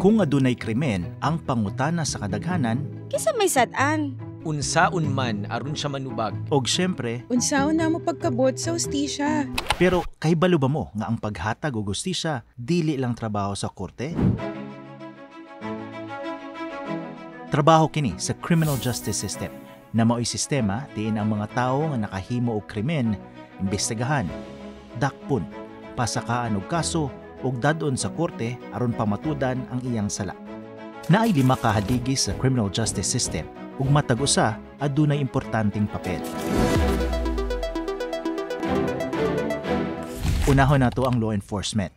Kung adunay krimen ang pangutana sa kadaghanan, Kisa may sad-an. Unsaon man aron siya manubag. og syempre, Unsaon na mo pagkabot sa hustisya? pero kahibalo ba mo nga ang paghatag og hustisya dili lang trabaho sa korte? Trabaho kini sa criminal justice system na mao'y sistema diin ang mga tawo nga nakahimo og krimen imbestigahan, dakpon, pasakaan og kaso ug dadon sa korte aron pamatudan ang iyang sala. Naay 5 ka haligi sa criminal justice system ug matag usa adunay importanteng papel. Unahon nato ang law enforcement.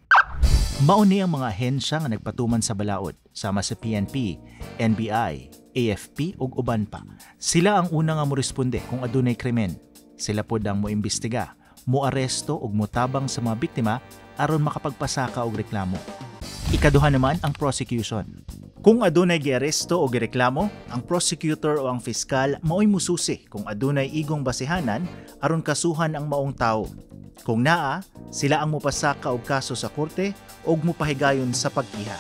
Mao ni ang mga ahensya nga nagpatuman sa balaod sama sa PNP, NBI, AFP ug uban pa. Sila ang una nga moresponde kung adunay krimen. Sila pod ang moimbestiga, moaresto ug motabang sa mga biktima aron makapagpasaka og reklamo. Ikaduha naman ang prosecution. Kung adunay giaresto o gireklamo, ang prosecutor o ang fiskal mao'y mususi kung adunay igong basihanan aron kasuhan ang maong tawo. Kung naa, sila ang mopasaka og kaso sa korte ug mopahigayon sa pagkiha.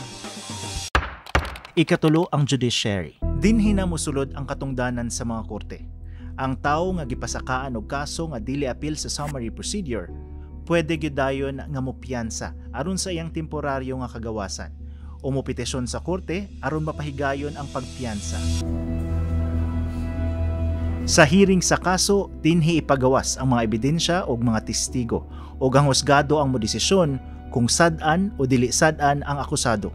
Ikatulo ang judiciary. Dinhi na mosulod ang katungdanan sa mga korte. Ang tawo nga gipasakaan og kaso nga dili apil sa summary procedure, pwede gyud dayon nga mopiyansa aron sa iyang temporaryo nga kagawasan o mopetisyon sa korte aron mapahigayon ang pagpiyansa. Sa hearing sa kaso, dinhi ipagawas ang mga ebidensya o mga testigo o ang husgado ang modesisyon kung sad-an o dili sad-an ang akusado.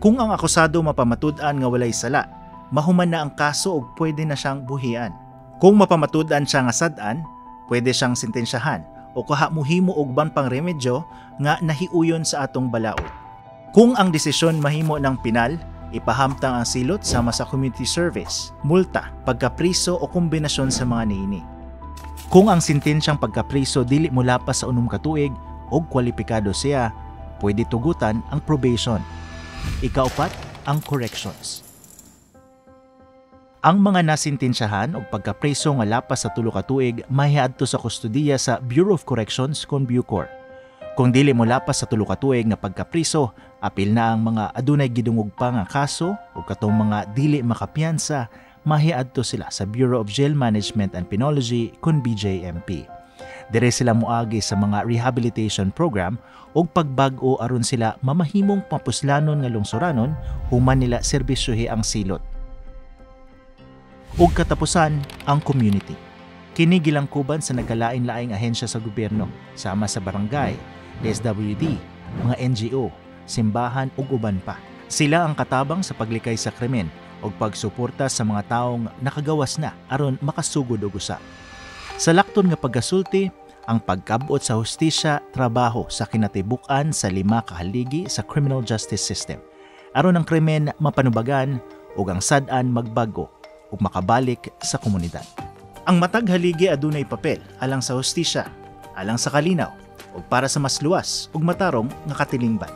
Kung ang akusado mapamatud-an nga walay sala, mahuman na ang kaso ug pwede na siyang buhian. Kung mapamatud-an siya nga sad-an, pwede siyang sentensyahan o kaha muhimo og ban pang remedyo nga nahiuyon sa atong balaod. Kung ang desisyon mahimo ng pinal, ipahamtang ang silot sama sa community service, multa, pagkapriso o kombinasyon sa mga niini. Kung ang sentensyang pagkapriso dili molapas sa 6 ka tuig o kwalipikado siya, pwede tugutan ang probation. Ikaapat, ang corrections. Ang mga nasintensyahan o pagkapreso nga lapas sa 3 ka tuig mahiadto sa kustudiya sa Bureau of Corrections kon Bucor. Kung dili mo lapas sa 3 ka tuig nga pagkapriso, apil na ang mga adunay gidungog pa nga kaso o katong mga dili makapiyansa, mahiadto sila sa Bureau of Jail Management and Penology kon BJMP. Dire sila moagi sa mga rehabilitation program o pagbag-o aron sila mamahimong mapuslanon nga lungsuranon human nila serbisyohi ang silot. Ug katapusan, ang community. Kini gilangkuban sa nagkalain-laing ahensya sa gobyerno, sama sa barangay, DSWD, mga NGO, simbahan ug uban pa. Sila ang katabang sa paglikay sa krimen ug pagsuporta sa mga taong nakagawas na aron makasugod og usa. Sa lakton nga pagkasulti, ang pagkabot sa hustisya trabaho sa kinatibuk-an sa 5 ka haligi sa criminal justice system. Aron ang krimen mapanubagan ug ang sad-an magbago ug makabalik sa komunidad. Ang matag haligi adunay papel alang sa hustisya, alang sa kalinaw ug para sa mas luwas ug matarong nga katilingban.